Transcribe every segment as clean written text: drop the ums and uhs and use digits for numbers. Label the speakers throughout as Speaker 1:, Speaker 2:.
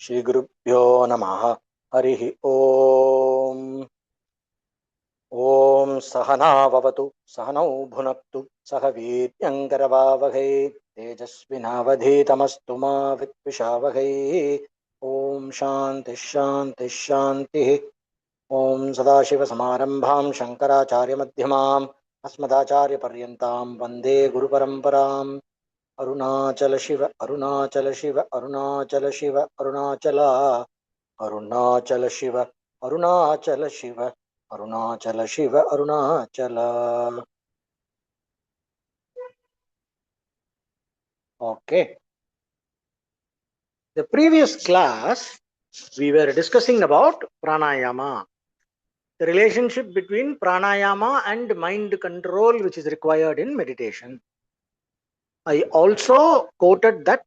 Speaker 1: Shri Gurubhyo Namaha. Harihi Om. Om Sahana Vavatu Sahanau Bhunaktu Sahavityankaravavahai Tejasvinavadhitamastu ma Vitvishavahai. Om Shanti Shanti Shanti. Om Sadashiva Samarambham Shankaracharya Madhyamam Asmadacharya Paryantam Vande Guru Paramparam. Arunachala Shiva Arunachala Shiva Arunachala Shiva Arunachala Arunachala Shiva Arunachala Shiva Arunachala Shiva Arunachala. Okay. The previous class we were discussing about pranayama, the relationship between pranayama and mind control which is required in meditation. I also quoted that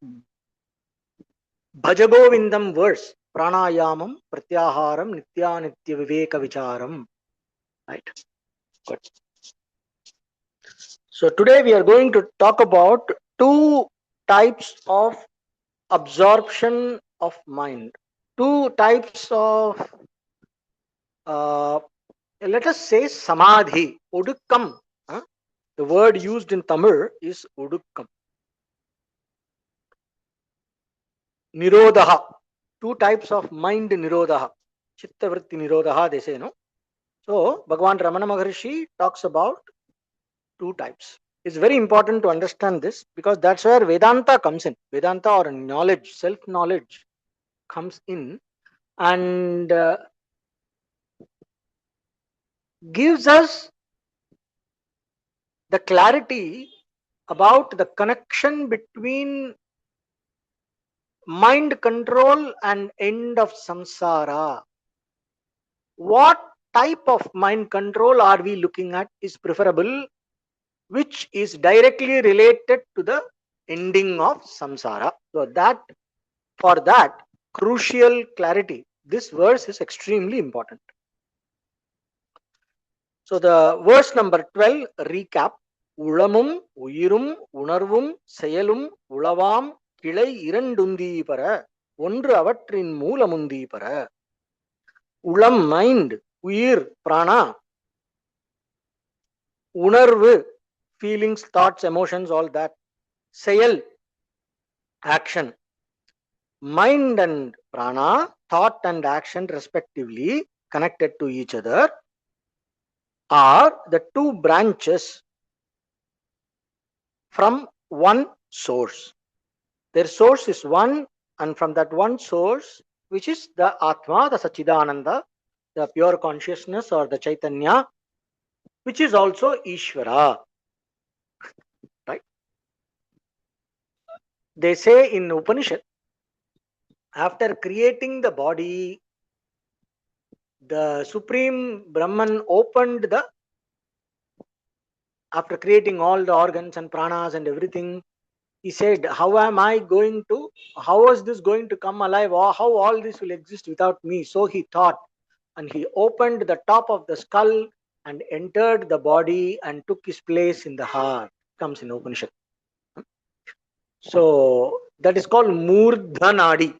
Speaker 1: Bhajagovindam verse, pranayamam pratyaharam nityanitya viveka vicharam. Right? Good. So today we are going to talk about two types of absorption of mind, two types of let us say samadhi, udukkam. The word used in Tamil is udukkam. Nirodha, two types of mind nirodha. Chitta vritti nirodha, they say, no? So Bhagavan Ramana Maharshi talks about two types. It's very important to understand this because that's where Vedanta comes in. Vedanta or knowledge, self-knowledge comes in and gives us the clarity about the connection between mind control and end of samsara. What type of mind control are we looking at is preferable, which is directly related to the ending of samsara. So that, for that crucial clarity, this verse is extremely important. So the verse number 12 recap. Ulamum uyirum unarvum செயலும் உளவாம் கிளை இரண்டுந்தி பெற ஒன்று அவற்றின் மூலமுந்தி பெற. உளம் mind, உயிர் prana, உணர்வு feelings, thoughts, emotions, all that, செயல் action. Mind and prana, thought and action respectively, connected to each other, are the two branches from one source. Their source is one, and from that one source, which is the Atma, the Sachidananda, the pure consciousness or the Chaitanya, which is also Ishvara. Right? They say in Upanishad, after creating the body, the Supreme Brahman opened the, after creating all the organs and pranas and everything, he said, how is this going to come alive, or how all this will exist without me? So he thought, and he opened the top of the skull and entered the body and took his place in the heart. Comes in Upanishad. So that is called Murdhanadi,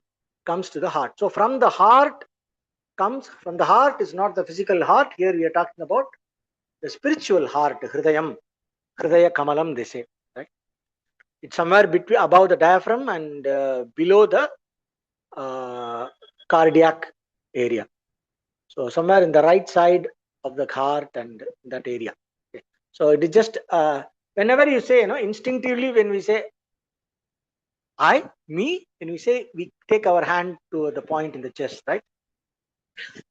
Speaker 1: comes to the heart. So from the heart is not the physical heart. Here we are talking about the spiritual heart, Hridayam, Hridaya Kamalam, they say. Right? It's somewhere between, above the diaphragm and below the cardiac area. So somewhere in the right side of the heart and that area. Okay. So it is just whenever you say, instinctively when we say I, me, when we say, we take our hand to the point in the chest, right?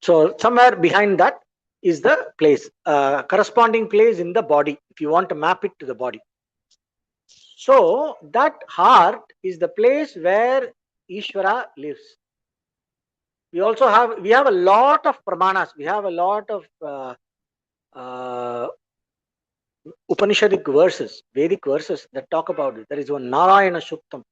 Speaker 1: So somewhere behind that is the place, corresponding place in the body, if you want to map it to the body. So that heart is the place where Ishvara lives. We have a lot of pramanas, we have a lot of Upanishadic verses, Vedic verses that talk about it. There is one Narayana Shuktam.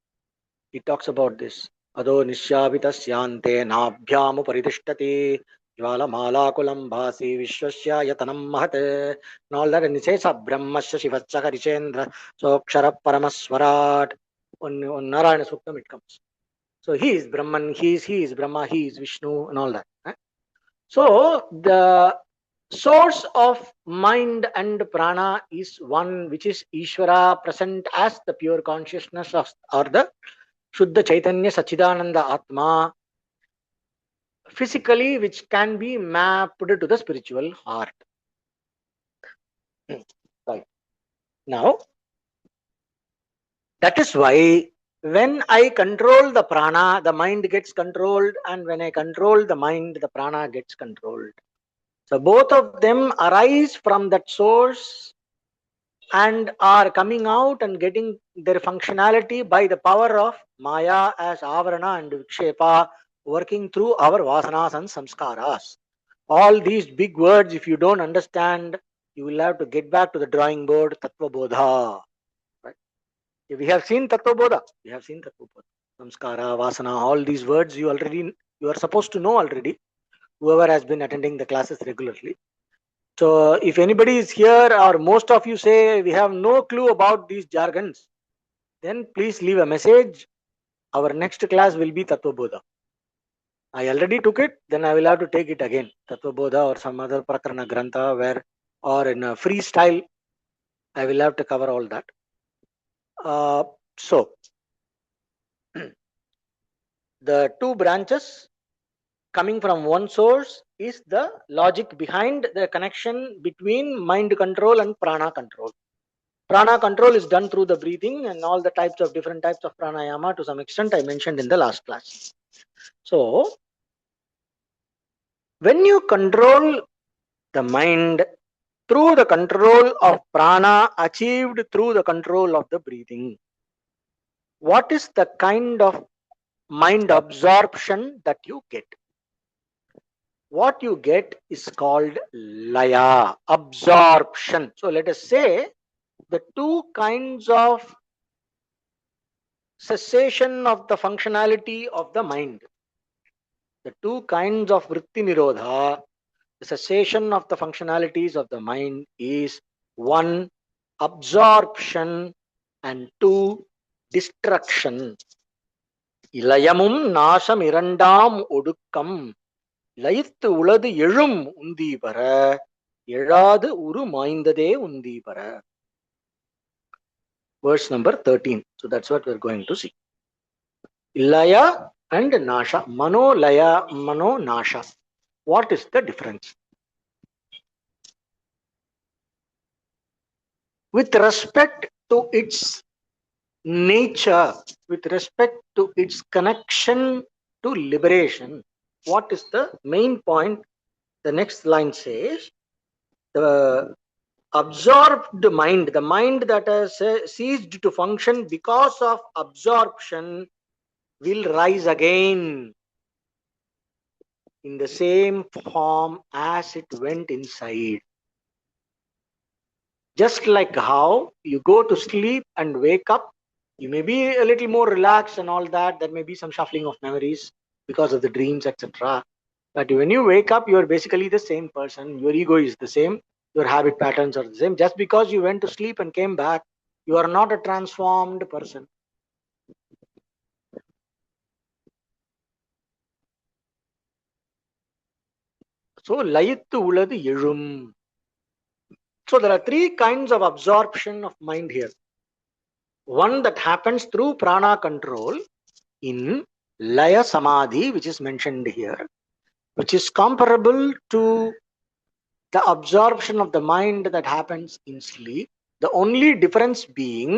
Speaker 1: He talks about this. Ado nisyavitasya nabhyamu paridishtati jvala malakulam bhasi vishwasya yatanam mahate, and all that. And he says brahmasya shivatsa harichendra sokshara paramaswarat. On Narayana Suktam it comes. So he is Brahman, he is Brahma, he is Vishnu, and all that. So the source of mind and prana is one, which is Ishvara, present as the pure consciousness or the Shuddha Chaitanya Sachidananda Atma, physically, which can be mapped to the spiritual heart. Right. Now, that is why when I control the prana, the mind gets controlled, and when I control the mind, the prana gets controlled. So both of them arise from that source and are coming out and getting their functionality by the power of Maya as Avarana and Vikshepa, working through our vasanas and samskaras. All these big words, if you don't understand, you will have to get back to the drawing board, Tattva Bodha. Right? We have seen Tattva Bodha. We have seen Tattva Bodha. Samskara, Vasana, all these words you are supposed to know already, whoever has been attending the classes regularly. So if anybody is here or most of you say we have no clue about these jargons, then please leave a message. Our next class will be Tattva Bodha. I already took it, then I will have to take it again. Tattva Bodha or some other Prakarana Grantha where, or in a freestyle, I will have to cover all that. So, the two branches coming from one source is the logic behind the connection between mind control and prana control. Prana control is done through the breathing and all the different types of pranayama to some extent I mentioned in the last class. So, when you control the mind through the control of prana achieved through the control of the breathing, what is the kind of mind absorption that you get? What you get is called laya, absorption. So let us say the two kinds of cessation of the functionality of the mind. The two kinds of vritti nirodha, the cessation of the functionalities of the mind is one, absorption, and two, destruction. Ilayamum nasham irandam odukam லயித்து உளது எழும் உந்தீபர எழாது உரு மாய்ந்ததே உந்தீபர. Verse number 13. So that's what we're going to see. Laya and Nasha. Mano Laya, Mano Nasha. What is the difference? With respect to its nature, with respect to its connection to liberation, what is the main point? The next line says, the absorbed mind, the mind that has ceased to function because of absorption, will rise again in the same form as it went inside. Just like how you go to sleep and wake up, you may be a little more relaxed and all that. There may be some shuffling of memories because of the dreams, etc. But when you wake up, you are basically the same person. Your ego is the same. Your habit patterns are the same. Just because you went to sleep and came back, you are not a transformed person. So, layittu uladu எழும். So, there are three kinds of absorption of mind here. One that happens through prana control in laya samadhi, which is mentioned here, which is comparable to the absorption of the mind that happens in sleep. The only difference being,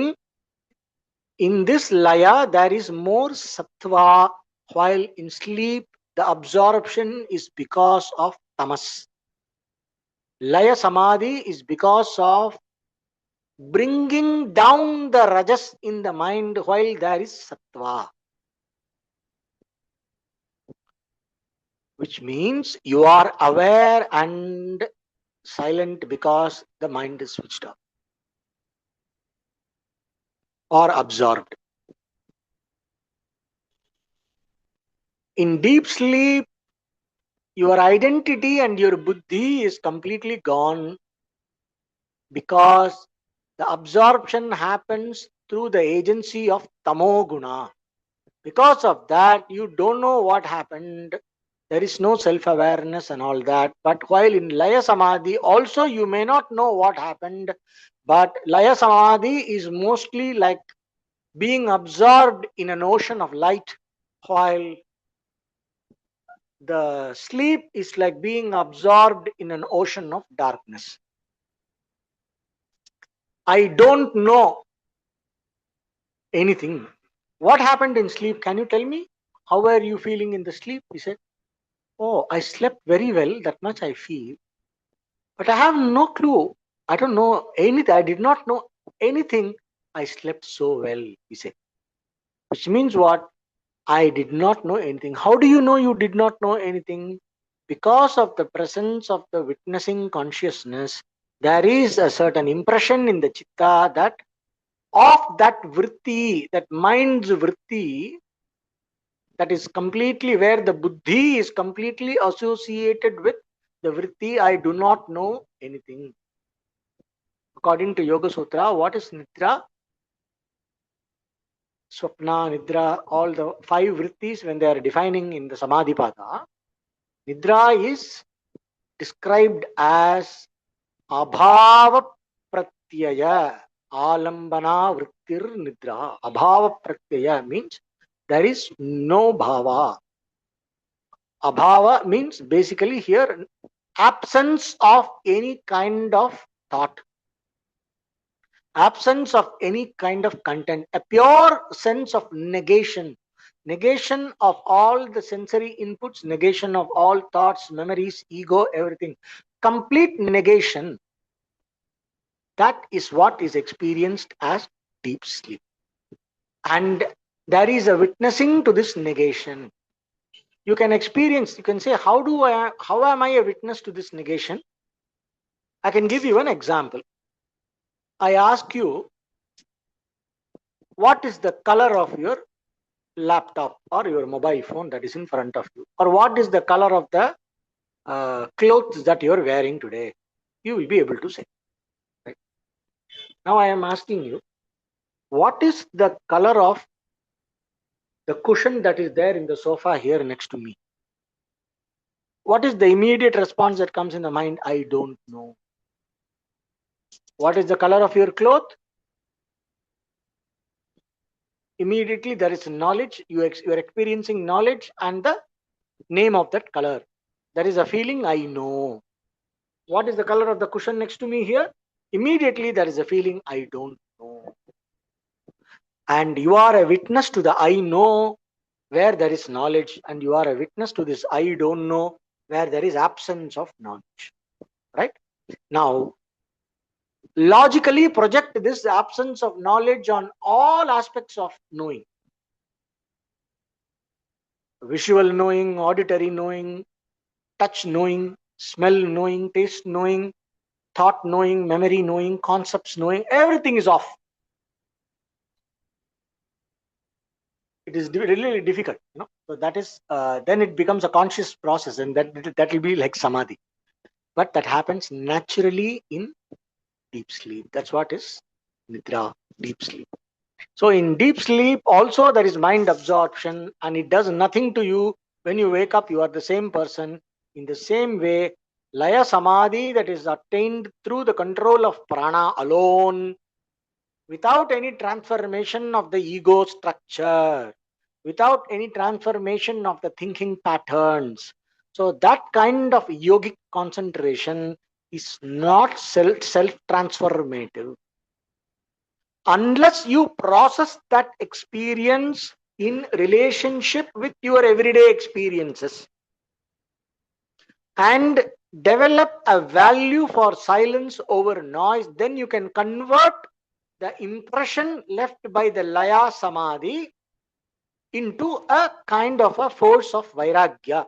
Speaker 1: in this laya, there is more sattva, while in sleep, the absorption is because of tamas. Laya samadhi is because of bringing down the rajas in the mind, while there is sattva. Which means you are aware and silent because the mind is switched off or absorbed. In deep sleep, your identity and your buddhi is completely gone because the absorption happens through the agency of tamoguna. Because of that, you don't know what happened. There is no self-awareness and all that. But while in Laya Samadhi, also you may not know what happened. But Laya Samadhi is mostly like being absorbed in an ocean of light, while the sleep is like being absorbed in an ocean of darkness. I don't know anything. What happened in sleep? Can you tell me? How were you feeling in the sleep? He said, oh, I slept very well, that much I feel. But I have no clue. I don't know anything. I did not know anything. I slept so well, he said. Which means what? I did not know anything. How do you know you did not know anything? Because of the presence of the witnessing consciousness, there is a certain impression in the chitta that of that vritti, that mind's vritti, that is completely where the buddhi is completely associated with the vritti. I do not know anything. According to Yoga Sutra, what is nidra? Swapna, nidra, all the five vrittis, when they are defining in the Samadhi Pada, nidra is described as abhava pratyaya, alambana vrittir nidra. Abhava pratyaya means there is no bhava. Abhava means basically here absence of any kind of thought, absence of any kind of content, a pure sense of negation, negation of all the sensory inputs, negation of all thoughts, memories, ego, everything, complete negation. That is what is experienced as deep sleep. And there is a witnessing to this negation. You can experience, you can say, how am I a witness to this negation? I can give you an example. I ask you, what is the color of your laptop or your mobile phone that is in front of you? Or what is the color of the clothes that you are wearing today? You will be able to say. Right? Now I am asking you, what is the color of the cushion that is there in the sofa here next to me? What is the immediate response that comes in the mind? I don't know. What is the color of your cloth? Immediately there is knowledge. You are experiencing knowledge and the name of that color. There is a feeling, I know. What is the color of the cushion next to me here? Immediately there is a feeling, I don't know. And you are a witness to the I know where there is knowledge, and you are a witness to this I don't know where there is absence of knowledge. Right? Now, logically project this absence of knowledge on all aspects of knowing. Visual knowing, auditory knowing, touch knowing, smell knowing, taste knowing, thought knowing, memory knowing, concepts knowing, everything is off. It is really difficult, so that is then it becomes a conscious process, and that will be like samadhi, but that happens naturally in deep sleep. That's what is nidra, deep sleep. So in deep sleep also there is mind absorption, and it does nothing to you. When you wake up, you are the same person. In the same way, laya samadhi, that is attained through the control of prana alone, without any transformation of the ego structure, without any transformation of the thinking patterns. So that kind of yogic concentration is not self transformative unless you process that experience in relationship with your everyday experiences and develop a value for silence over noise. Then you can convert the impression left by the laya samadhi into a kind of a force of vairagya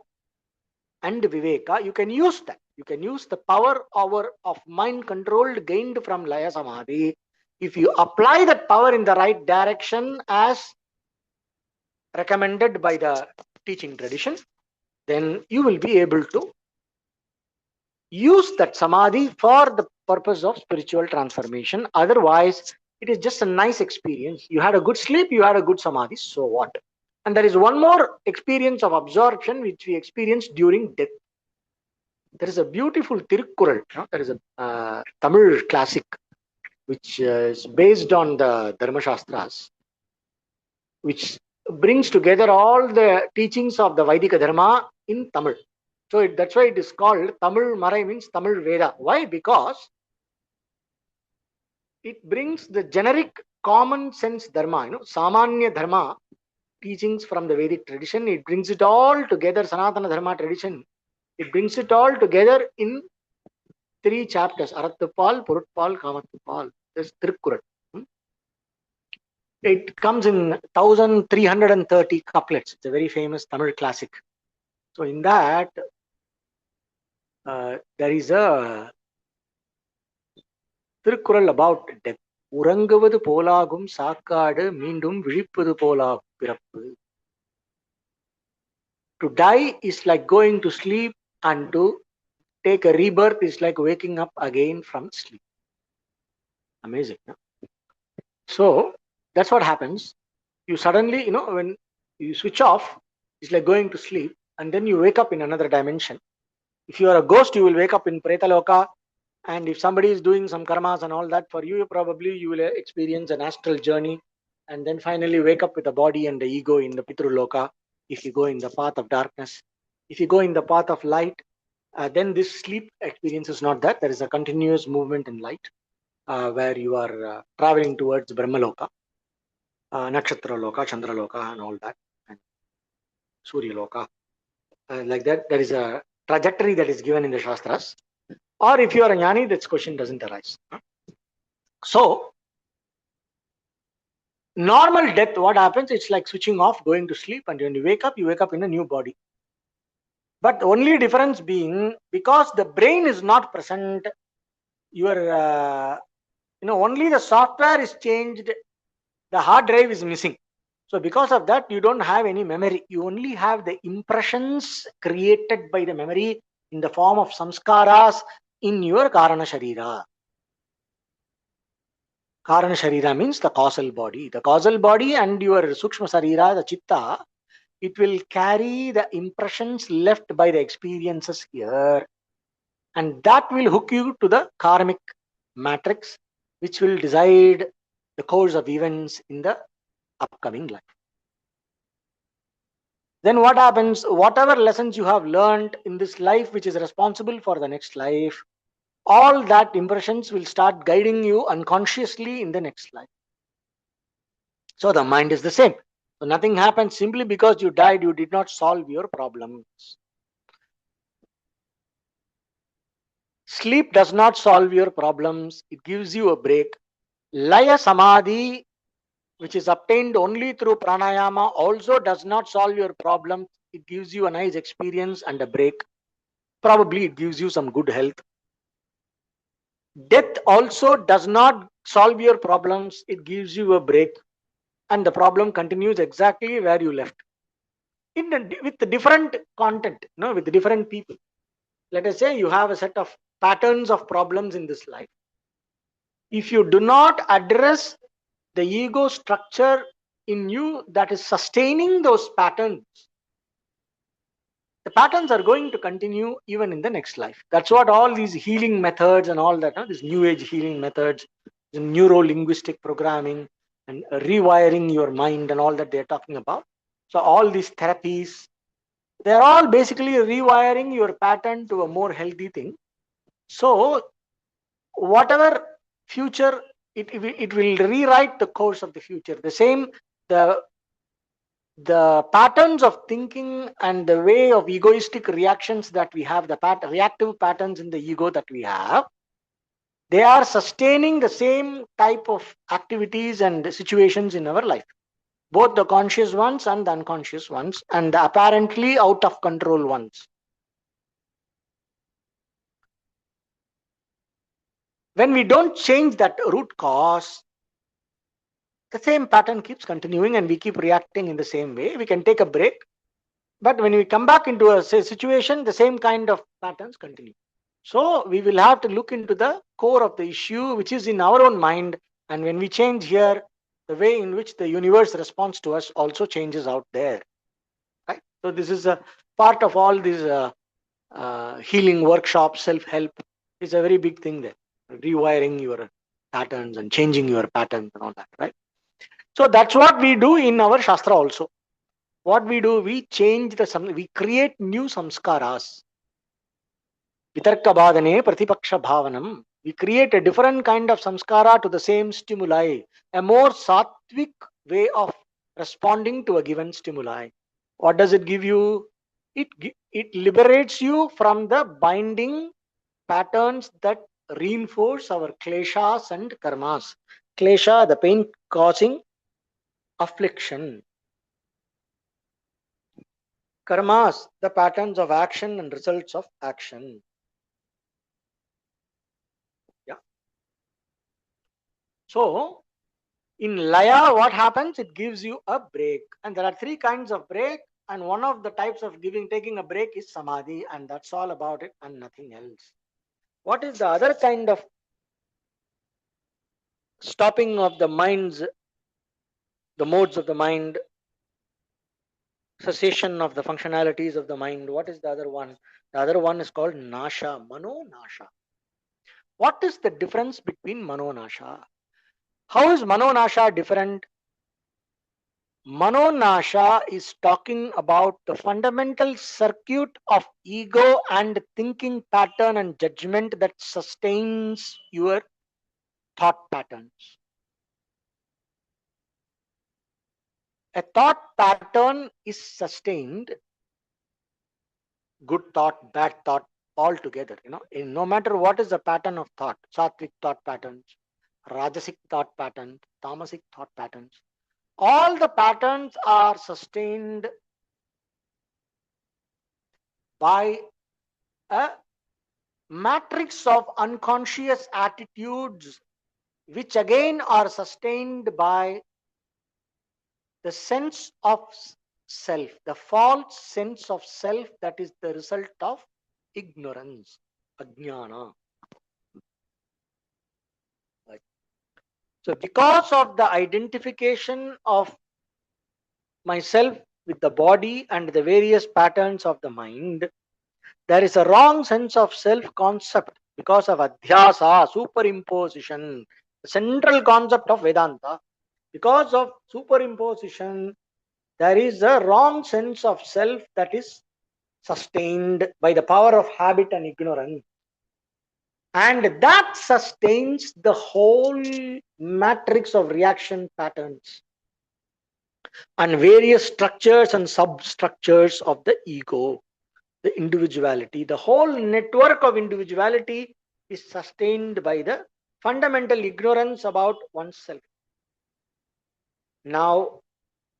Speaker 1: and viveka. You can use that. You can use the power of mind controlled gained from laya samadhi. If you apply that power in the right direction as recommended by the teaching tradition, then you will be able to use that samadhi for the purpose of spiritual transformation. Otherwise, it is just a nice experience. You had a good sleep, you had a good samadhi, so what? And there is one more experience of absorption which we experience during death. There is a beautiful Tirukkural. There is a Tamil classic which is based on the Dharma Shastras, which brings together all the teachings of the Vaidika Dharma in Tamil. So that's why it is called Tamil Marai, means Tamil Veda. Why? Because it brings the generic common sense Dharma, Samanya Dharma teachings from the Vedic tradition. It brings it all together, Sanatana Dharma tradition. It brings it all together in 3 chapters, Arathupal, Purutpal, Kamathupal. This Tirukkural. It comes in 1330 couplets. It's a very famous Tamil classic. So in that, there is a Tirukkural about death. உறங்குவது போலாகும் சாக்காடு மீண்டும் விழிப்பது போலாகும் பிறப்பு. To die is like going to sleep, and to take a rebirth is like waking up again from sleep. Amazing. No? So that's what happens. You suddenly, when you switch off, it's like going to sleep, and then you wake up in another dimension. If you are a ghost, you will wake up in Pretaloka. And if somebody is doing some karmas and all that, for you, probably you will experience an astral journey, and then finally wake up with the body and the ego in the Pitruloka. If you go in the path of darkness, if you go in the path of light, then this sleep experience is not that. There is a continuous movement in light, where you are traveling towards Brahmaloka, Nakshatra Loka, Chandra Loka, and all that, and Surya Loka. Like that, there is a trajectory that is given in the Shastras. Or if you are a jnani, this question doesn't arise. So, normal death, what happens? It's like switching off, going to sleep, and when you wake up in a new body. But the only difference being, because the brain is not present, your only the software is changed, the hard drive is missing. So because of that, you don't have any memory. You only have the impressions created by the memory in the form of samskaras in your Karana Sharira. Karana Sharira means the causal body. The causal body and your Sukshma Sarira, the Chitta, it will carry the impressions left by the experiences here. And that will hook you to the karmic matrix, which will decide the course of events in the upcoming life. Then what happens? Whatever lessons you have learned in this life, which is responsible for the next life, all that impressions will start guiding you unconsciously in the next life. So the mind is the same. So nothing happens simply because you died, you did not solve your problems. Sleep does not solve your problems. It gives you a break. Laya Samadhi, which is obtained only through pranayama, also does not solve your problems. It gives you a nice experience and a break. Probably it gives you some good health. Death also does not solve your problems. It gives you a break, and the problem continues exactly where you left, with the different content, with different people. Let us say you have a set of patterns of problems in this life. If you do not address the ego structure in you that is sustaining those patterns, the patterns are going to continue even in the next life. That's what all these healing methods and all that, these new age healing methods, the neuro-linguistic programming and rewiring your mind and all that they're talking about. So all these therapies, they're all basically rewiring your pattern to a more healthy thing. So whatever future, it will rewrite the course of the future. The same, the patterns of thinking and the way of egoistic reactions that we have, the reactive patterns in the ego that we have, they are sustaining the same type of activities and situations in our life, both the conscious ones and the unconscious ones, and the apparently out of control ones. When we don't change that root cause, the same pattern keeps continuing and we keep reacting in the same way. We can take a break, but when we come back into a situation, the same kind of patterns continue. So we will have to look into the core of the issue, which is in our own mind. And when we change here, the way in which the universe responds to us also changes out there. Right? So this is a part of all these healing workshops, self-help is a very big thing there. Rewiring your patterns and changing your patterns and all that, right? So that's what we do in our Shastra also. What we do, we change we create new samskaras. Vitarka badane pratipaksha bhavanam. We create a different kind of samskara to the same stimuli, a more sattvic way of responding to a given stimuli. What does it give you? It liberates you from the binding patterns that reinforce our kleshas and karmas. Klesha, the pain causing affliction. Karmas, the patterns of action and results of action. Yeah. So, in Laya, what happens? It gives you a break. And there are three kinds of break. And one of the types of taking a break is Samadhi. And that's all about it and nothing else. What is the other kind of stopping of the mind's, the modes of the mind, cessation of the functionalities of the mind? What is the other one? The other one is called Nasha, Mano Nasha. What is the difference between Mano Nasha? How is Mano Nasha different? Mano Nasha is talking about the fundamental circuit of ego and thinking pattern and judgment that sustains your thought patterns. A thought pattern is sustained, good thought, bad thought, all together. No matter what is the pattern of thought, sattvic thought patterns, rajasic thought patterns, tamasic thought patterns, all the patterns are sustained by a matrix of unconscious attitudes, which again are sustained by the sense of self, the false sense of self that is the result of ignorance, ajnana. Right. So, because of the identification of myself with the body and the various patterns of the mind, there is a wrong sense of self concept because of adhyasa, superimposition, the central concept of Vedanta. Because of superimposition, there is a wrong sense of self that is sustained by the power of habit and ignorance. And that sustains the whole matrix of reaction patterns and various structures and substructures of the ego, the individuality. The whole network of individuality is sustained by the fundamental ignorance about oneself. Now,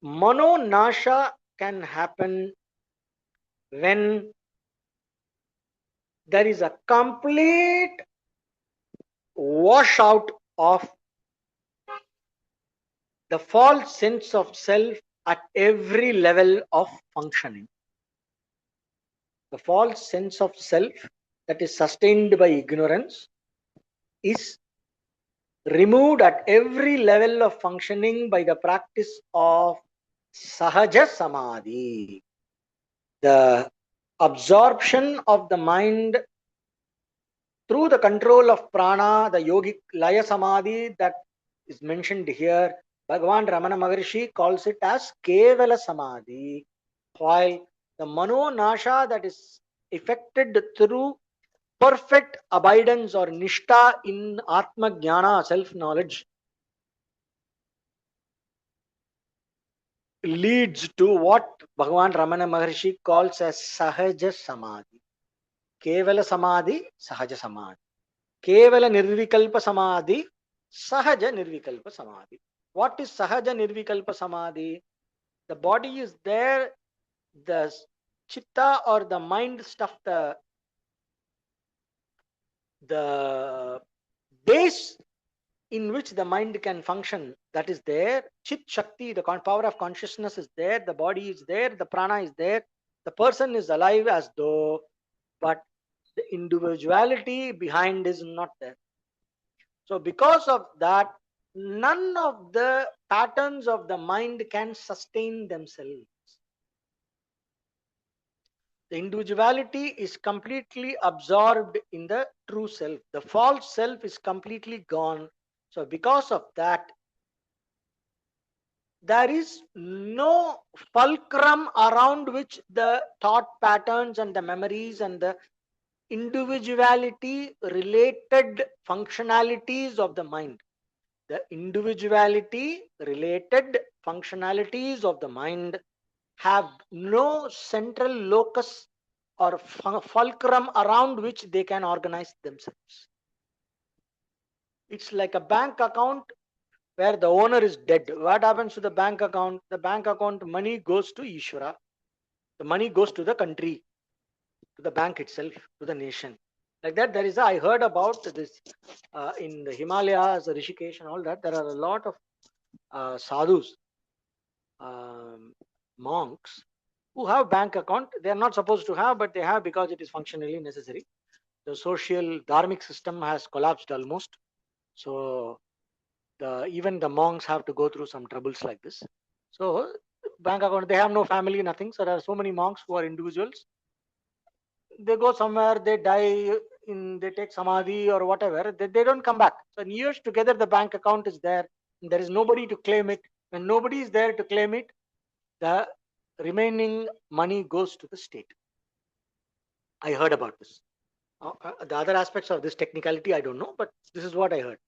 Speaker 1: Mano Nasha can happen when there is a complete washout of the false sense of self at every level of functioning. The false sense of self that is sustained by ignorance is removed at every level of functioning by the practice of Sahaja Samadhi. The absorption of the mind through the control of prana, the yogic Laya Samadhi that is mentioned here. Bhagavan Ramana Maharshi calls it as Kevala Samadhi, while the Mano Nasha that is effected through perfect abidance or Nishta in Atma Jnana, self-knowledge, leads to what Bhagavan Ramana Maharshi calls as Sahaja Samadhi. Kevala Samadhi, Sahaja Samadhi. Kevala Nirvikalpa Samadhi, Sahaja Nirvikalpa Samadhi. What is Sahaja Nirvikalpa Samadhi? The body is there, the chitta or the mind stuff, the base in which the mind can function, that is there. Chit Shakti, the power of consciousness is there, the body is there, the prana is there, the person is alive as though, but the individuality behind is not there. So because of that, none of the patterns of the mind can sustain themselves. The individuality is completely absorbed in the true self. The false self is completely gone. So because of that, there is no fulcrum around which the thought patterns and the memories and the individuality related functionalities of the mind. The individuality related functionalities of the mind have no central locus or fulcrum around which they can organize themselves. It's like a bank account where the owner is dead. What happens to the bank account? The bank account money goes to Ishvara. The money goes to the country, to the bank itself, to the nation. Like that, there is I heard about this in the Himalayas, Rishikesh, and all that. There are a lot of sadhus, monks, who have bank account. They are not supposed to have, but they have because it is functionally necessary. The social dharmic system has collapsed almost. So even the monks have to go through some troubles like this. So bank account, they have no family, nothing. So there are so many monks who are individuals. They go somewhere, they die, they take samadhi or whatever. They don't come back. So in years together, the bank account is there. And there is nobody to claim it. When nobody is there to claim it, the remaining money goes to the state. I heard about this. The other aspects of this technicality, I don't know, but this is what I heard.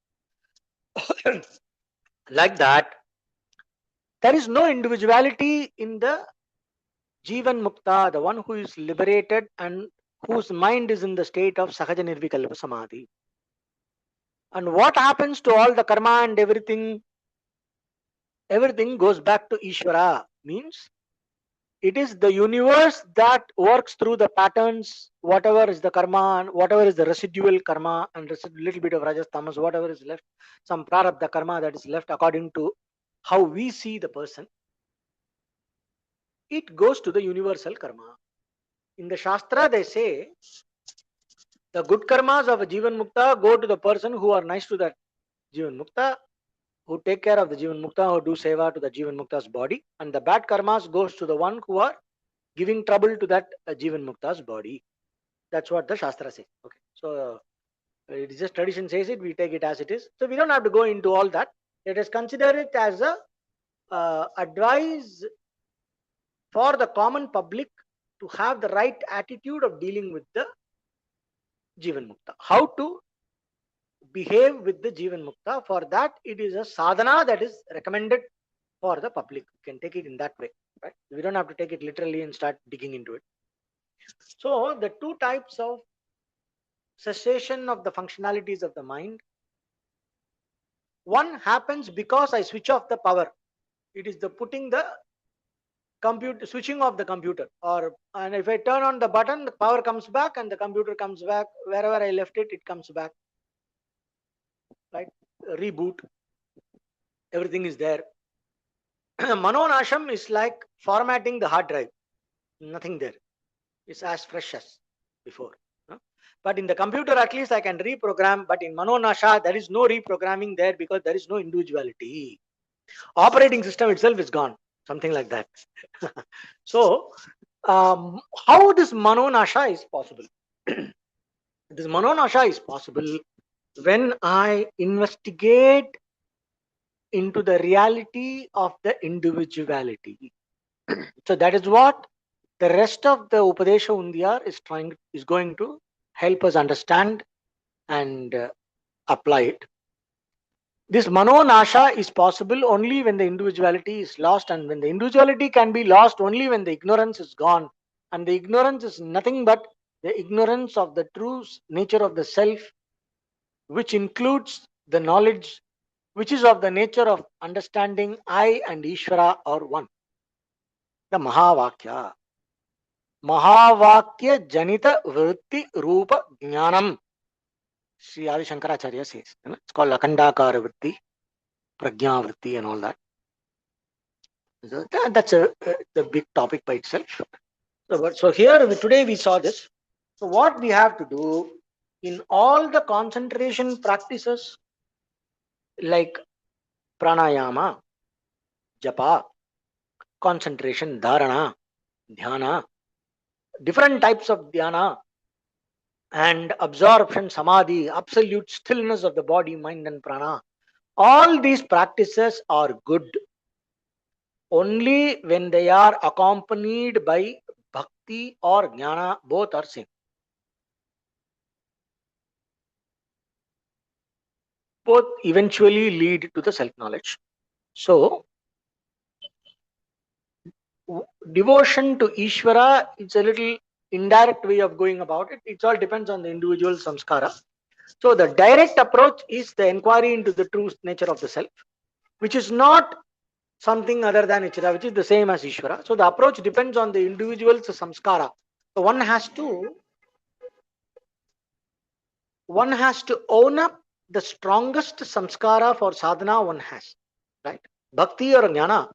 Speaker 1: Like that, there is no individuality in the Jivan Mukta, the one who is liberated and whose mind is in the state of Sahaja Nirvikalpa Samadhi. And what happens to all the karma and everything? Everything goes back to Ishvara. Means it is the universe that works through the patterns, whatever is the karma and whatever is the residual karma and little bit of rajas, tamas, whatever is left, some prarabdha karma that is left according to how we see the person, it goes to the universal karma. In the Shastra, they say the good karmas of a Jivan Mukta go to the person who are nice to that Jivan Mukta, who take care of the Jivan Mukta, who do seva to the Jivan Mukta's body, and the bad karmas goes to the one who are giving trouble to that Jivan Mukta's body. That's what the Shastra says. Okay, so it is just tradition says it, we take it as it is. So we don't have to go into all that. Let us consider it as a advice for the common public to have the right attitude of dealing with the Jivan Mukta. How to behave with the Jivan Mukta. For that, it is a sadhana that is recommended for the public. You can take it in that way. Right? We don't have to take it literally and start digging into it. So the two types of cessation of the functionalities of the mind. One happens because I switch off the power. It is the putting the computer, switching off the computer, and if I turn on the button, the power comes back and the computer comes back. Wherever I left it, it comes back. Right? Reboot. Everything is there. Manonasham is like formatting the hard drive. Nothing there. It's as fresh as before. But in the computer, at least I can reprogram. But in Manonasha, there is no reprogramming there because there is no individuality. Operating system itself is gone. Something like that. So, how this Manonasha is possible? This Manonasha is possible when I investigate into the reality of the individuality. So that is what the rest of the Upadesha Undiyar is going to help us understand and apply it. This Manonasha is possible only when the individuality is lost, and when the individuality can be lost only when the ignorance is gone. And the ignorance is nothing but the ignorance of the true nature of the self, which includes the knowledge which is of the nature of understanding I and Ishvara are one. The Mahavakya. Mahavakya Janita Vritti Rupa Jnanam. Sri Adi Shankaracharya says. It's called Akandakara Vritti, Prajna Vritti and all that. So that's the big topic by itself. So here today we saw this. So what we have to do in all the concentration practices like pranayama, japa, concentration, dharana, dhyana, different types of dhyana, and absorption, samadhi, absolute stillness of the body, mind, and prana. All these practices are good only when they are accompanied by bhakti or jnana, both are same. Both eventually lead to the self knowledge. So, devotion to Ishvara, it's a little indirect way of going about it. It all depends on the individual samskara. So, the direct approach is the inquiry into the true nature of the self, which is not something other than Ichara, which is the same as Ishvara. So, the approach depends on the individual's samskara. So, one has to own up the strongest samskara for sadhana one has, right? Bhakti or jnana,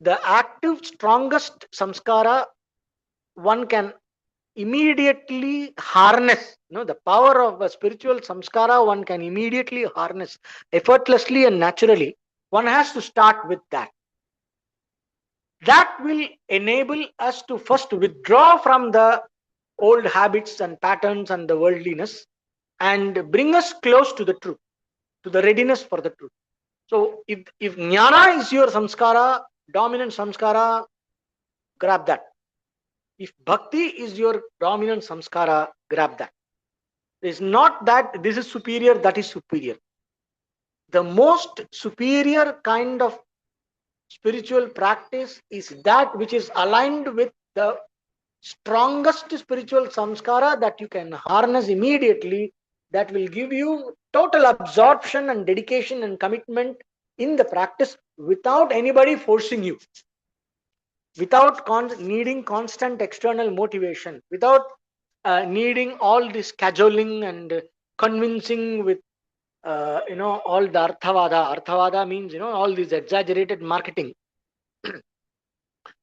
Speaker 1: the active strongest samskara one can immediately harness. The power of a spiritual samskara one can immediately harness effortlessly and naturally. One has to start with that. That will enable us to first withdraw from the old habits and patterns and the worldliness and bring us close to the truth, to the readiness for the truth. So if jnana is your samskara, dominant samskara, grab that. If bhakti is your dominant samskara, grab that. It's not that this is superior, that is superior. The most superior kind of spiritual practice is that which is aligned with the strongest spiritual samskara that you can harness immediately, that will give you total absorption and dedication and commitment in the practice without anybody forcing you, without needing constant external motivation, without needing all this cajoling and convincing with all the arthavada means all this exaggerated marketing,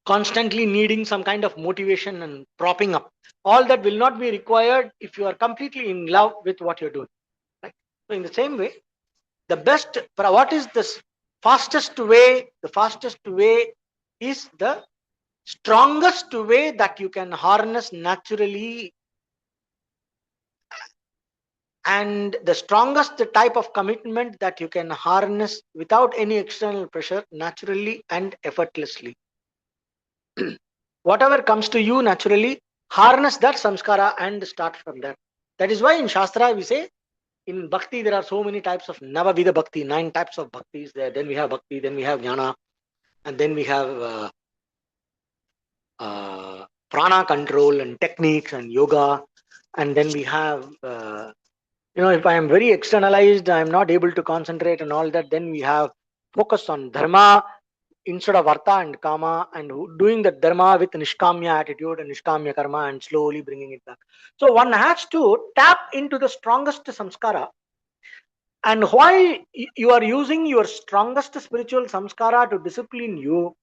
Speaker 1: constantly needing some kind of motivation and propping up. All that will not be required if you are completely in love with what you're doing, right? So in the same way, the best, what is the fastest way? The fastest way is the strongest way that you can harness naturally, and the strongest type of commitment that you can harness without any external pressure, naturally and effortlessly. Whatever comes to you naturally, harness that samskara and start from there. That is why in Shastra we say, in bhakti there are so many types of Navavida bhakti, 9 types of bhaktis there. Then we have bhakti, then we have jnana, and then we have prana control and techniques and yoga, and then we have if I am very externalized, I am not able to concentrate and all that, then we have focus on dharma instead of artha and kama, and doing the dharma with nishkamya attitude and nishkamya karma and slowly bringing it back. So one has to tap into the strongest samskara, and while you are using your strongest spiritual samskara to discipline you,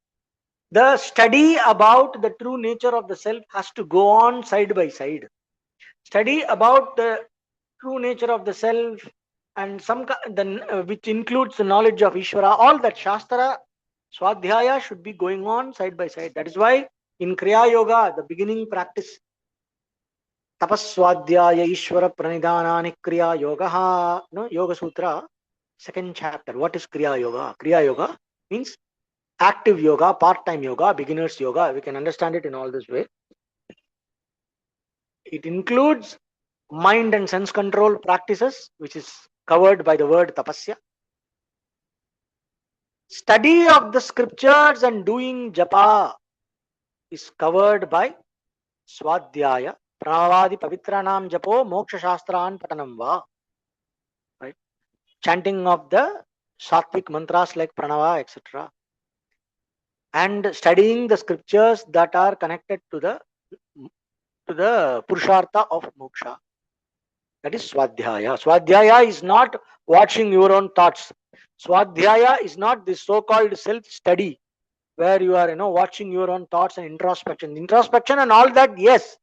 Speaker 1: the study about the true nature of the self has to go on side by side. Study about the true nature of the self, and which includes the knowledge of Ishvara, all that Shastra Swadhyaya should be going on side by side. That is why in Kriya Yoga, the beginning practice, Tapaswadhyaya Ishvara Pranidhanani Kriya Yoga, no, Yoga Sutra, second chapter. What is Kriya Yoga? Kriya Yoga means active yoga, part-time yoga, beginner's yoga. We can understand it in all this way. It includes mind and sense control practices, which is covered by the word tapasya. Study of the scriptures and doing japa is covered by swadhyaya. Pranavadi pavitranam japo moksha shastran patanam va. Right? Chanting of the sattvic mantras like pranava, etc. And studying the scriptures that are connected to the purushartha of moksha. That is Swadhyaya. Swadhyaya is not watching your own thoughts. Swadhyaya is not this so-called self-study where you are, watching your own thoughts and introspection. Introspection and all that, yes.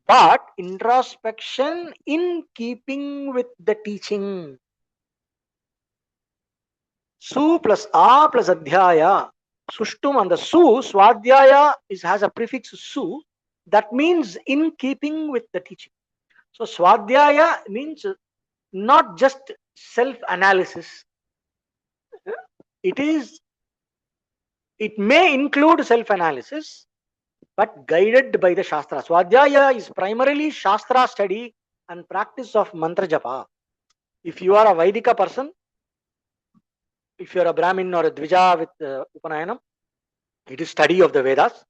Speaker 1: But introspection in keeping with the teaching. Su plus a plus adhyaya. Sushtum, and the su, swadhyaya has a prefix su. That means in keeping with the teaching. So swadhyaya means not just self-analysis. It is. It may include self-analysis, but guided by the Shastra. Swadhyaya is primarily Shastra study and practice of mantra japa. If you are a Vaidika person, if you are a Brahmin or a Dvija with Upanayanam, it is study of the Vedas.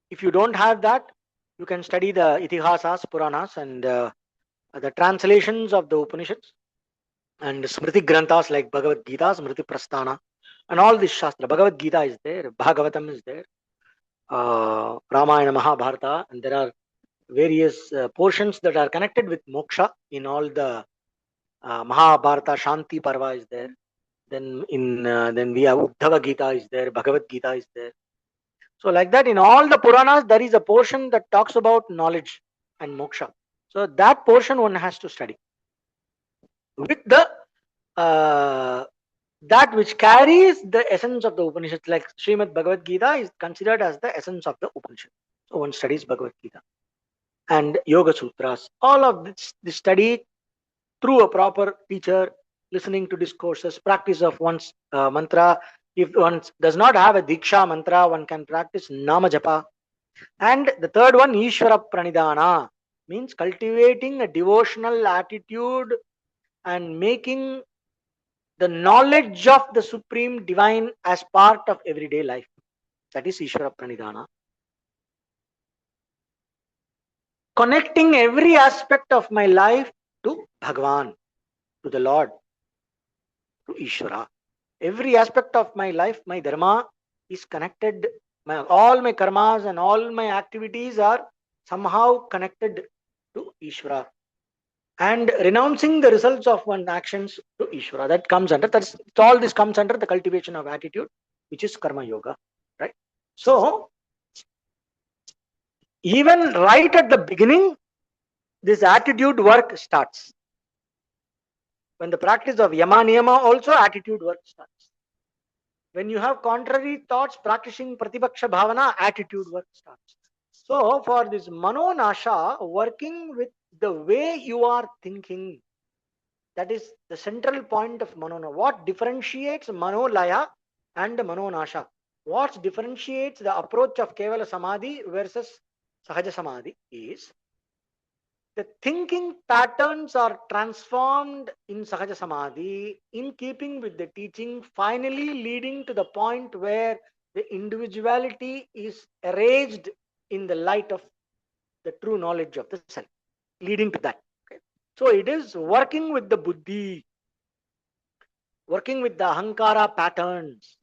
Speaker 1: If you don't have that, you can study the Itihasas, Puranas, and the translations of the Upanishads and Smriti Granthas like Bhagavad Gita, Smriti Prasthana, and all this Shastra. Bhagavad Gita is there, Bhagavatam is there, Ramayana, Mahabharata, and there are various portions that are connected with moksha in all the Mahabharata. Shanti Parva is there. Then we have Uddhava Gita is there, Bhagavad Gita is there. So like that, in all the Puranas, there is a portion that talks about knowledge and moksha. So that portion one has to study with the that which carries the essence of the Upanishad. Like Srimad Bhagavad Gita is considered as the essence of the Upanishad. So one studies Bhagavad Gita and Yoga Sutras. All of this study through a proper teacher, listening to discourses, practice of one's mantra. If one does not have a Diksha mantra, one can practice Nama Japa. And the third one, Ishvara Pranidhana, means cultivating a devotional attitude and making the knowledge of the Supreme Divine as part of everyday life. That is Ishvara Pranidhana. Connecting every aspect of my life to Bhagwan, to the Lord, to Ishvara. Every aspect of my life, my dharma is connected. All my karmas and all my activities are somehow connected to Ishvara. And renouncing the results of one's actions to Ishvara. That comes under, all this comes under the cultivation of attitude, which is karma yoga. Right? So, even right at the beginning, this attitude work starts. When the practice of yama niyama, also attitude work starts. When you have contrary thoughts, practicing pratipaksha bhavana, attitude work starts. So for this mano nasha, working with the way you are thinking, that is the central point of mano. What differentiates manolaya and mano nasha? What differentiates the approach of kevala samadhi versus sahaja samadhi is the thinking patterns are transformed in Sahaja Samadhi in keeping with the teaching, finally leading to the point where the individuality is erased in the light of the true knowledge of the self, leading to that. Okay. So it is working with the buddhi, working with the ahankara patterns,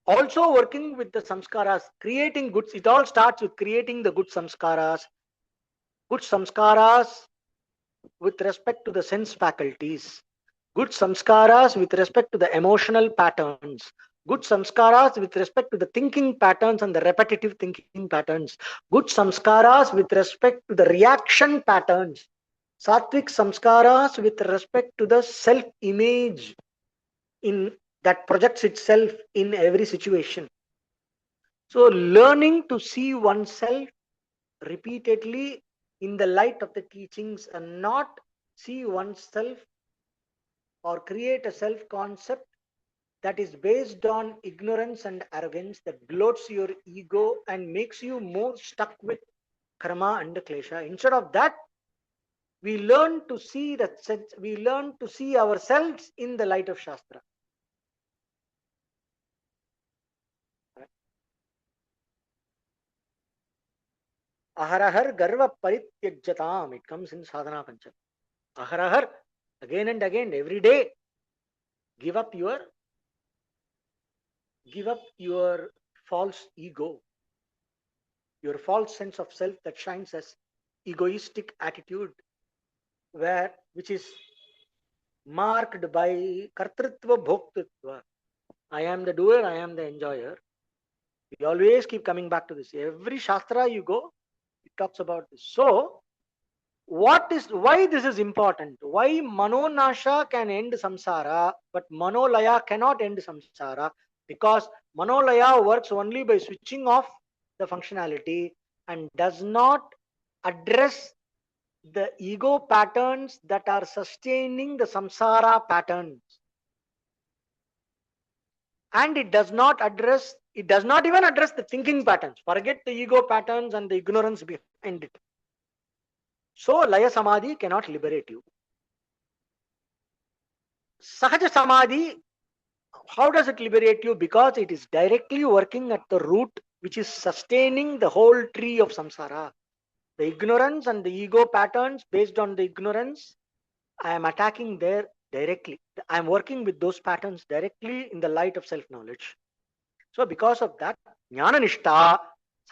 Speaker 1: also working with the samskaras, creating goods. It all starts with creating the good samskaras with respect to the sense faculties, good samskaras with respect to the emotional patterns, good samskaras with respect to the thinking patterns and the repetitive thinking patterns, good samskaras with respect to the reaction patterns, sattvic samskaras with respect to the self image in that projects itself in every situation. So learning to see oneself repeatedly in the light of the teachings and not see oneself or create a self concept that is based on ignorance and arrogance that bloats your ego and makes you more stuck with karma and klesha. Instead of that, we learn to see ourselves in the light of Shastra. Aharahar garva parityajyatam. It comes in sadhana pancham. Aharahar, again and again, every day, give up your false ego, your false sense of self that shines as egoistic attitude, which is marked by kartritva bhoktritva. I am the doer, I am the enjoyer. We always keep coming back to this. Every shastra you go, it talks about this. So why this is important? Why Manonasha can end samsara, but Manolaya cannot end samsara? Because Manolaya works only by switching off the functionality and does not address the ego patterns that are sustaining the samsara patterns. And it does not even address the thinking patterns. Forget the ego patterns and the ignorance behind it. So Laya Samadhi cannot liberate you. Sahaja Samadhi, how does it liberate you? Because it is directly working at the root, which is sustaining the whole tree of samsara. The ignorance and the ego patterns, based on the ignorance, I am attacking there directly. I am working with those patterns directly in the light of self-knowledge. So because of that, Jnana Nishta,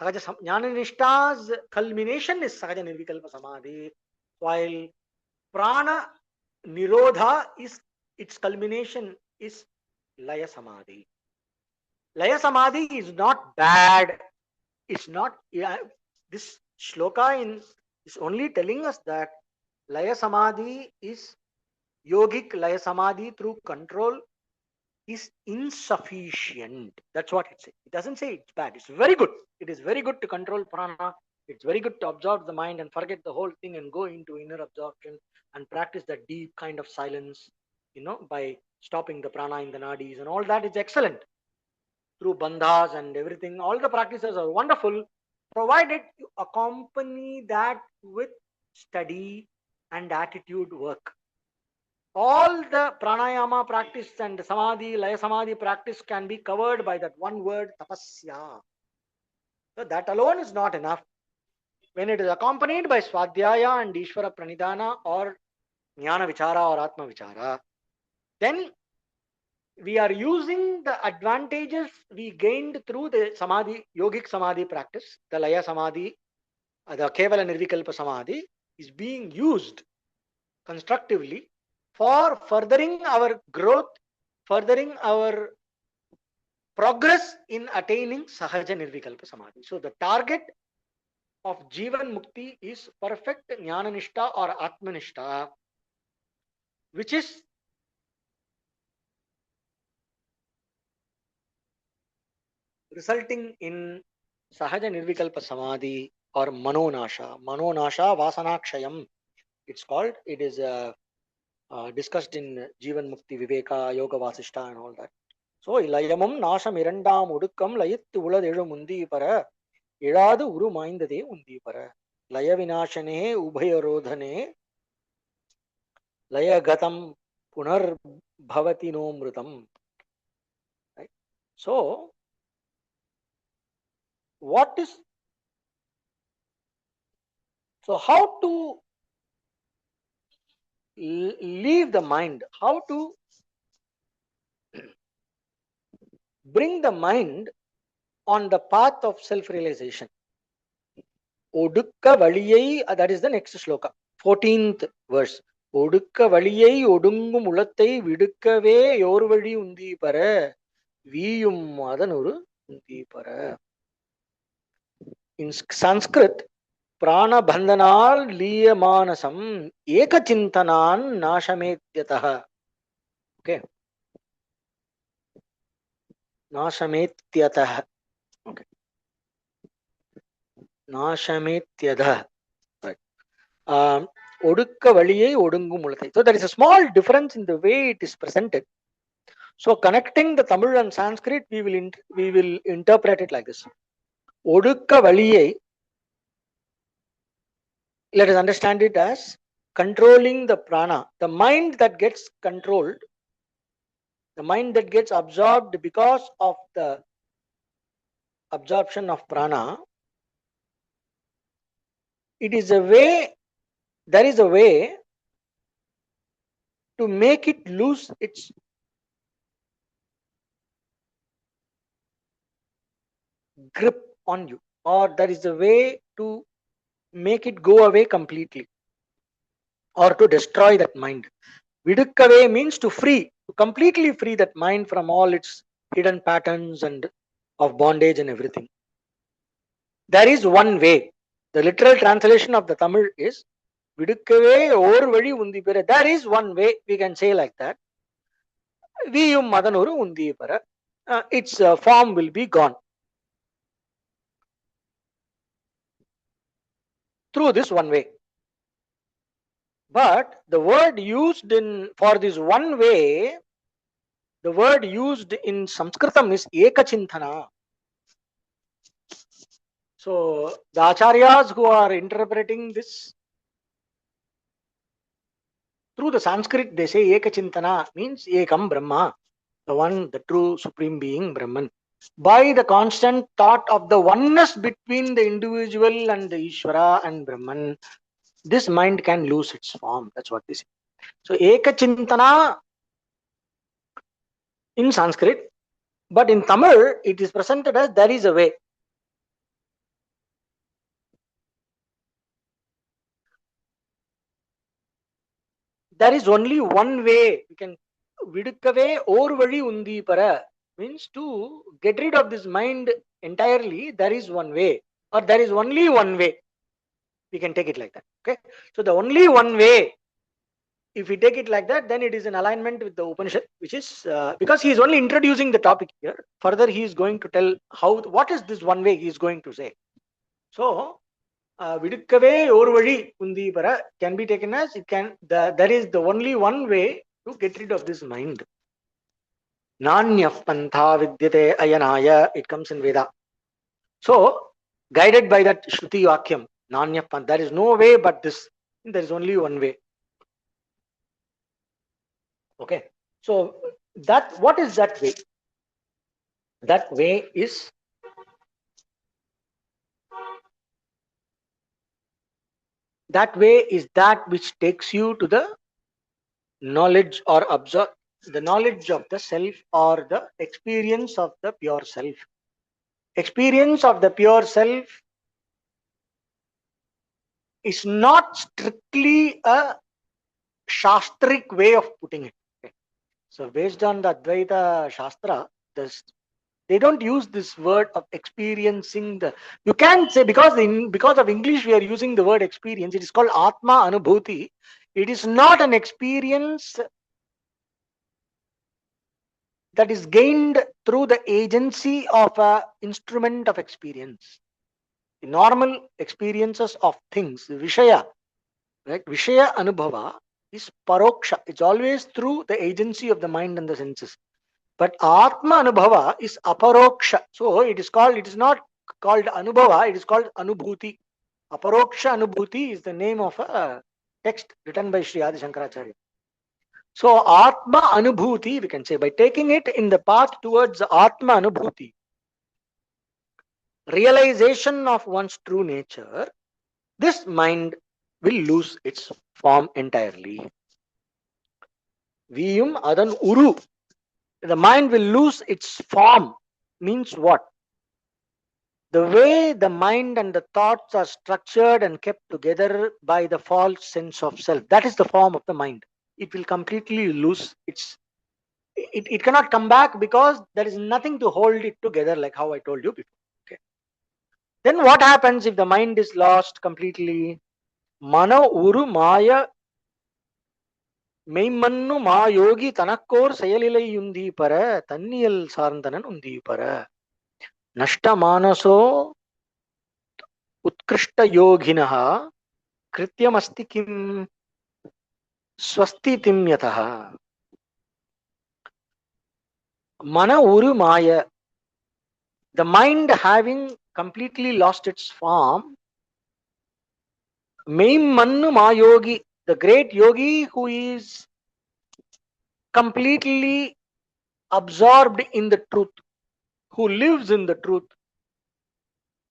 Speaker 1: Jnana Nishta's culmination is Sahaja Nirvikalpa Samadhi, while Prana Nirodha is its culmination is Laya Samadhi. Laya Samadhi is not bad. It's not. Yeah, this shloka is only telling us that Laya Samadhi is yogic. Laya Samadhi through control is insufficient. That's what it says. It doesn't say it's bad. It's very good. It is very good to control prana. It's very good to absorb the mind and forget the whole thing and go into inner absorption and practice that deep kind of silence, by stopping the prana in the nadis and all that is excellent. Through bandhas and everything, all the practices are wonderful, provided you accompany that with study and attitude work. All the pranayama practice and samadhi, laya samadhi practice can be covered by that one word, tapasya. So that alone is not enough. When it is accompanied by swadhyaya and ishvara pranidhana or jnana vichara or atma vichara, then we are using the advantages we gained through the samadhi, yogic samadhi practice, the laya samadhi, the kevala nirvikalpa samadhi is being used constructively for furthering our growth, furthering our progress in attaining sahaja nirvikalpa samadhi. So the target of jivan mukti is perfect jnana nishta or atma nishta, which is resulting in sahaja nirvikalpa samadhi or manonasha. Manonasha vasanakshayam. It's called. It is discussed in jivan mukti viveka yoga vasishta and all that. So ilayamam nasham irandam udukam layittu uladelu mundi para இழாது உருமாய்ந்ததே உந்தி பர லய விநாசனே உபயரோதனே லயகதம் புனர் பவதி நோமிருதம். So what is how to leave the mind, how to bring the mind on the path of self-realization. Odukka valiyai, that is the next shloka, 14th verse. Odukka valiyai odungum ulathai vidukkave yorvadi undi para viyum adanuru undi para. In Sanskrit, prana bandhanal liyamanasam ekachintanan nashametyatah. Okay. Nashametyatah. Okay. Nashametyatah. Right. Odukka valiyai odungum ulathai. So there is a small difference in the way it is presented. So connecting the Tamil and Sanskrit, we will interpret it like this. Odukka valiyai, let us understand it as controlling the prana. The mind that gets controlled, the mind that gets absorbed because of the absorption of prana, it is a way, there is a way to make it lose its grip on you, or there is a way to make it go away completely or to destroy that mind. Vidukkave means to free, to completely free that mind from all its hidden patterns and of bondage and everything. There is one way. The literal translation of the Tamil is Vidukkave or vadi undi pera. That is one way we can say like that. Viyum madanuru undi pera. Its form will be gone through this one way. But the word used for this one way, the word used in Sanskritam is ekachintana. So the acharyas who are interpreting this through the Sanskrit, they say ekachintana means ekam Brahma, the one, the true supreme being Brahman. By the constant thought of the oneness between the individual and the Ishvara and Brahman, this mind can lose its form. That's what they say. So ekachintana in Sanskrit, but in Tamil it is presented as there is a way. There is only one way. We can vidukkave or vadi undi para means to get rid of this mind entirely. There is one way, or there is only one way. We can take it like that. Okay. So the only one way, if we take it like that, then it is in alignment with the Upanishad, which is because he is only introducing the topic here. Further, he is going to tell what is this one way he is going to say. So vidukkave or vadi undi para can be taken as there is the only one way to get rid of this mind. Nanyah pantha vidyate ayanaya, it comes in Veda. So, guided by that Shruti Vakyam, Nanyah pantha, there is no way but this. There is only one way. Okay. So, what is that way? That way is that which takes you to the knowledge or the knowledge of the self or the experience of the pure self. Experience of the pure self is not strictly a shastric way of putting it. Okay. So based on the Advaita Shastra, they don't use this word of experiencing you can say because of English we are using the word experience. It is called Atma Anubhuti. It is not an experience that is gained through the agency of a instrument of experience. The normal experiences of things, Vishaya, right? Vishaya Anubhava is paroksha. It's always through the agency of the mind and the senses. But Atma Anubhava is aparoksha. So it is not called Anubhava, it is called Anubhuti. Aparoksha Anubhuti is the name of a text written by Sri Adi Shankaracharya. So Atma Anubhuti, we can say, by taking it in the path towards Atma Anubhuti, realization of one's true nature, this mind will lose its form entirely. Viyum adan uru. The mind will lose its form. Means what? The way the mind and the thoughts are structured and kept together by the false sense of self. That is the form of the mind. It will completely lose it cannot come back because there is nothing to hold it together, like how I told you before. Okay. Then what happens if the mind is lost completely? Mano uru maya மெய்மன்னு மாயோகி தனக்கோர் செயலிலை உந்தி பர தன்னியல் சார்ந்தனன் உந்தி பர நஷ்டமானசோ உத்கிருஷ்ட யோகினः கிருத்தியமஸ்தி கிம் ஸ்வஸ்திதிம் யதः. Mana uru maya, the mind having completely lost its form, Meimmannu Mayogi, the great yogi who is completely absorbed in the truth, who lives in the truth.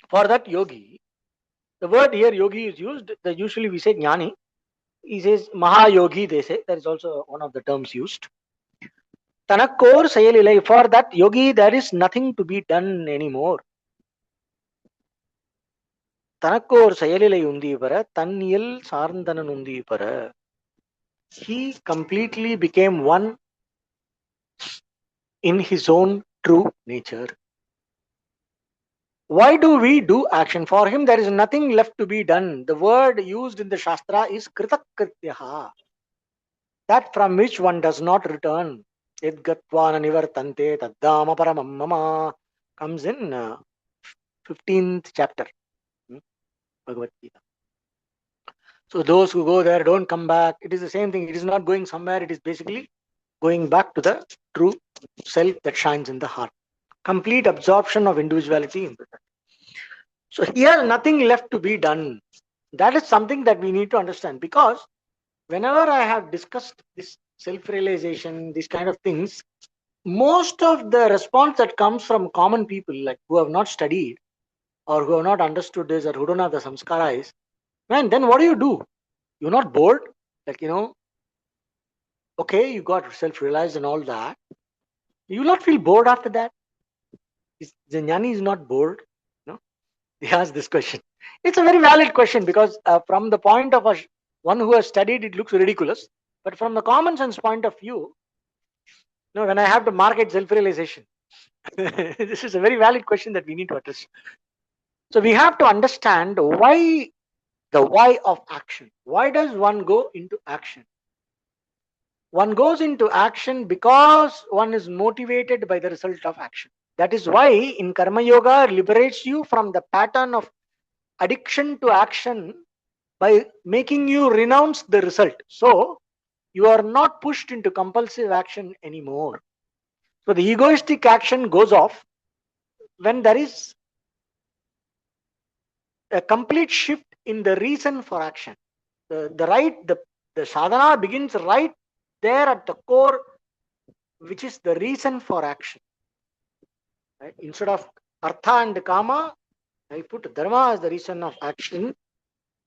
Speaker 1: For that yogi, the word here yogi is used, usually we say jnani. He says Mahayogi, they say. That is also one of the terms used. Tanakkor sayalilai, for that yogi there is nothing to be done anymore. Tanakkor sayalilai undi para, tanniyal sarndanan undi para. He completely became one in his own true nature. Why do we do action? For him, there is nothing left to be done. The word used in the Shastra is kritakrityaha, that from which one does not return. Yadgatvana nivartante taddama paramam mama comes in 15th chapter, Bhagavad Gita. So those who go there don't come back. It is the same thing. It is not going somewhere. It is basically going back to the true self that shines in the heart. Complete absorption of individuality into that. So here nothing left to be done. That is something that we need to understand, because whenever I have discussed this self-realization, these kind of things, most of the response that comes from common people, like who have not studied or who have not understood this or who don't have the samskara is, man, then what do? You're not bored? Like, okay, you got self-realized and all that. You will not feel bored after that? The jnani is not bored? No? He asked this question. It's a very valid question, because from the point of one who has studied, it looks ridiculous. But from the common sense point of view, when I have to market self-realization, this is a very valid question that we need to address. So we have to understand the why of action. Why does one go into action? One goes into action because one is motivated by the result of action. That is why in Karma Yoga liberates you from the pattern of addiction to action by making you renounce the result. So you are not pushed into compulsive action anymore. So the egoistic action goes off when there is a complete shift in the reason for action. The sadhana begins right there at the core, which is the reason for action. Right? Instead of artha and kama, I put dharma as the reason of action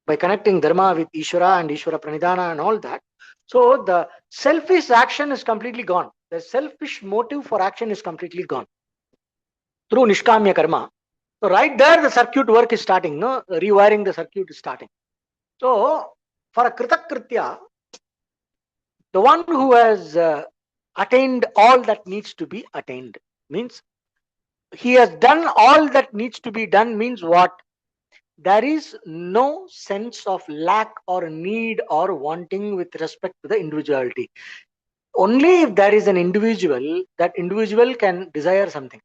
Speaker 1: by connecting dharma with Ishvara and Ishvara pranidhana and all that. So the selfish action is completely gone. The selfish motive for action is completely gone through nishkamya karma. So right there, the circuit work is starting. No, rewiring the circuit is starting. So for a kritakritya, the one who has attained all that needs to be attained, means he has done all that needs to be done, means what? There is no sense of lack or need or wanting with respect to the individuality. Only if there is an individual, that individual can desire something.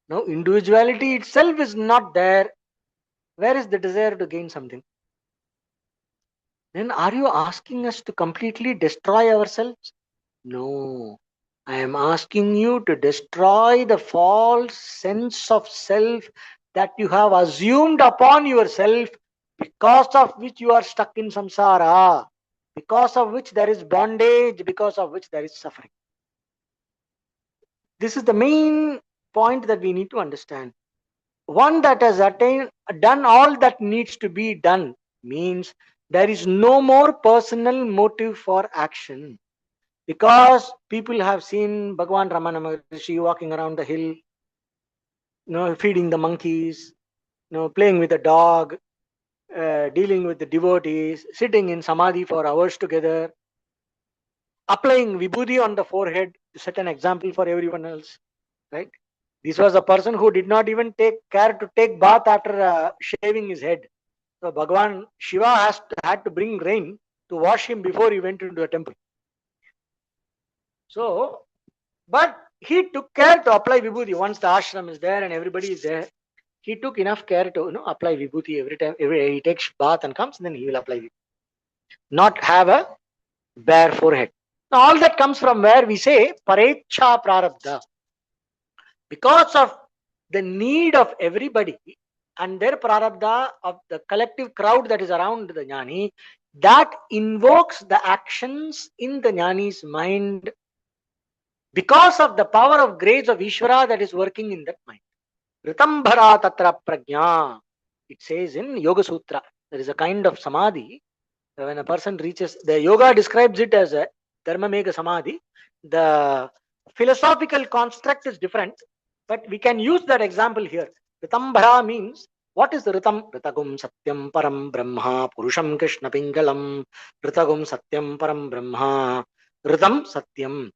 Speaker 1: No, individuality itself is not there. Where is the desire to gain something? Then are you asking us to completely destroy ourselves? No. I am asking you to destroy the false sense of self that you have assumed upon yourself, because of which you are stuck in samsara, because of which there is bondage, because of which there is suffering. This is the main point that we need to understand. One that has done all that needs to be done means there is no more personal motive for action. Because people have seen Bhagavan Ramana Maharishi walking around the hill, feeding the monkeys, playing with the dog, dealing with the devotees, sitting in samadhi for hours together, applying vibhuti on the forehead to set an example for everyone else. Right? This was a person who did not even take care to take bath after shaving his head. So Bhagavan Shiva had to bring rain to wash him before he went into the temple. So, but he took care to apply vibhuti once the ashram is there and everybody is there. He took enough care to apply vibhuti every time. He takes bath and comes, and then he will apply vibhuti. Not have a bare forehead. Now all that comes from where we say parecha prarabdha. Because of the need of everybody and their prarabdha of the collective crowd that is around the jnani, that invokes the actions in the jnani's mind because of the power of grace of Ishvara that is working in that mind. Ritambhara tatra prajna. It says in Yoga Sutra, there is a kind of samadhi. When a person reaches, the yoga describes it as a dharma mega samadhi. The philosophical construct is different, but we can use that example here. Ritambhara means, what is the ritam? Ritagum satyam param brahma purusham krishna pingalam. Ritagum satyam param brahma. Ritam satyam.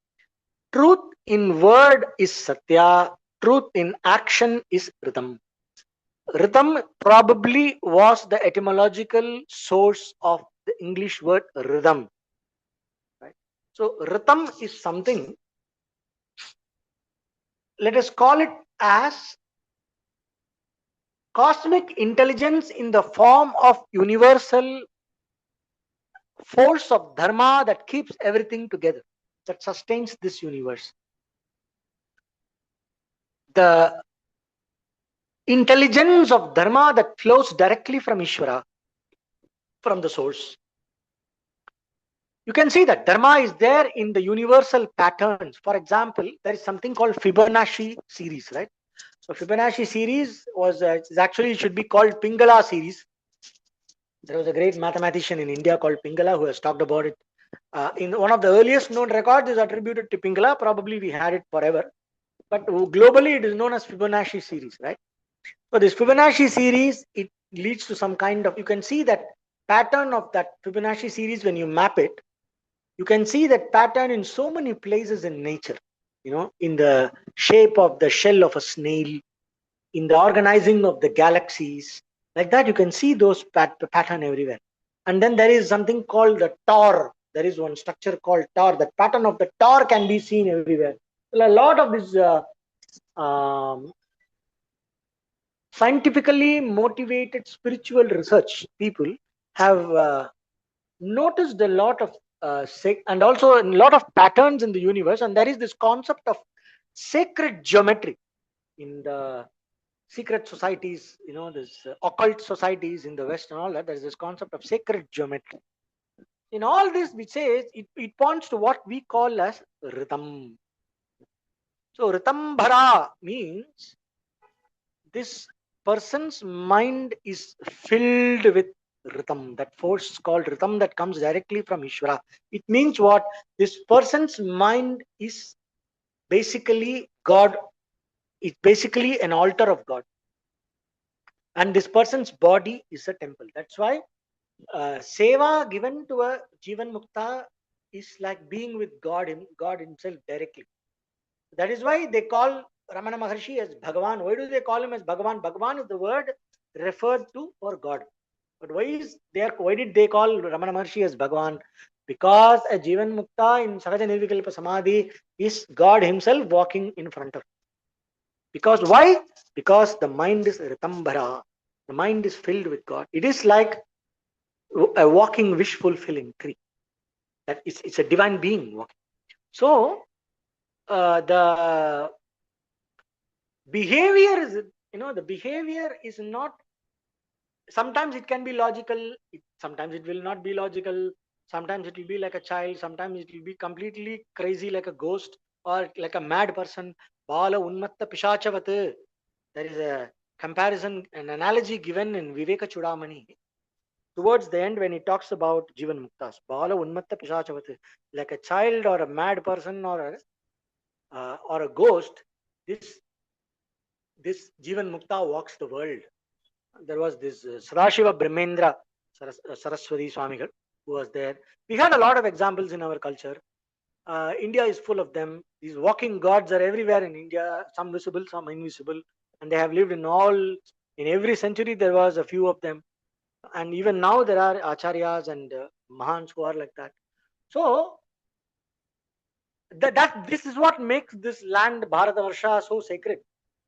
Speaker 1: Truth in word is satya, truth in action is ritam. Rhythm probably was the etymological source of the English word rhythm. Right? So rhythm is something, let us call it as cosmic intelligence in the form of universal force of dharma that keeps everything together, that sustains this universe. The intelligence of dharma that flows directly from Ishvara, from the source. You can see that dharma is there in the universal patterns. For example, there is something called Fibonacci series, right? So Fibonacci series was actually, it should be called Pingala series. There was a great mathematician in India called Pingala who has talked about it. In one of the earliest known records is attributed to Pingala. Probably we had it forever, but globally it is known as Fibonacci series, right? So this Fibonacci series, it leads to some kind of, you can see that pattern of that Fibonacci series when you map it. You can see that pattern in so many places in nature, in the shape of the shell of a snail, in the organizing of the galaxies. Like that, you can see those pattern everywhere. And then there is something called the tor. There is one structure called tor. The pattern of the tor can be seen everywhere. Well, a lot of these um, scientifically motivated spiritual research people have noticed a lot of and also a lot of patterns in the universe, and there is this concept of sacred geometry in the secret societies, this occult societies in the west and all that. There is this concept of sacred geometry in all this, which says it points to what we call as rhythm. So ritambhara means this person's mind is filled with rhythm, that force called rhythm that comes directly from Ishvara. It means what? This person's mind is basically God, it's basically an altar of God. And this person's body is a temple. That's why seva given to a Jivan Mukta is like being with God himself directly. That is why they call Ramana Maharshi as Bhagavan. Why do they call him as Bhagavan? Bhagavan is the word referred to for God. But why did they call Ramana Maharshi as Bhagavan? Because a Jivan Mukta in Sahaja Nirvikalpa Samadhi is God himself walking in front of him. Because why? Because the mind is Ritambhara. The mind is filled with God. It is like a walking wish fulfilling tree. That it's a divine being walking. So the behavior is, the behavior is not, sometimes it can be logical, sometimes it will not be logical, sometimes it will be like a child, sometimes it will be completely crazy like a ghost or like a mad person. Bala unmatta pishachavat. There is a comparison, an analogy given in Viveka Chudamani towards the end when he talks about Jivan Muktas. Bala unmatta pishachavat, like a child or a mad person or a ghost. This Jivan Mukta walks the world. There was this Sadashiva Brahmendra Saraswati Swamigal who was there. We had a lot of examples in our culture. India is full of them. These walking gods are everywhere in India, some visible, some invisible, and they have lived in every century there was a few of them. And even now there are acharyas and mahans who are like that. So that this is what makes this land Bharatavarsha so sacred,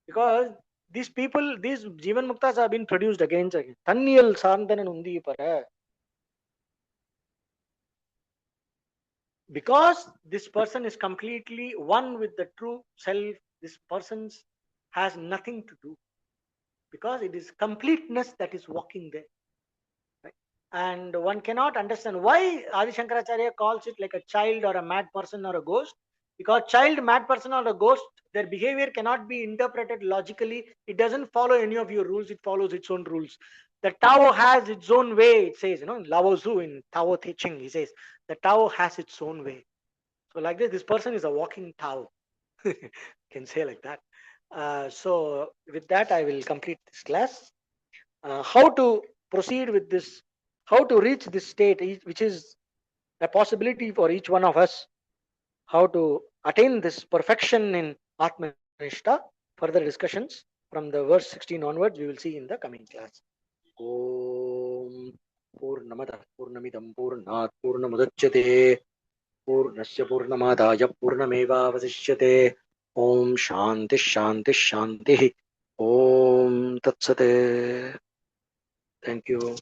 Speaker 1: because these people, these Jivan Muktas have been produced against again. Tanniyal Santhanan Undi Para. Because this person is completely one with the true self, this person has nothing to do. Because it is completeness that is walking there. Right? And one cannot understand why Adi Shankaracharya calls it like a child or a mad person or a ghost. Because child, mad person or a ghost, their behavior cannot be interpreted logically. It doesn't follow any of your rules, it follows its own rules. The Tao has its own way, it says, Lao Tzu in Tao Te Ching, he says, the Tao has its own way. So like this person is a walking Tao. Can say like that. So with that, I will complete this class. How to proceed with this, how to reach this state, which is a possibility for each one of us, how to attain this perfection in Atmanishta, further discussions. from the verse 16 onwards, we will see in the coming class. Om Purnamada Purnamidam Purnat Purnamudachyate Purnasya Purnamadaya Purnameva Vasishyate. Om Shanti Shanti Shanti. Om Tatsate. Thank you.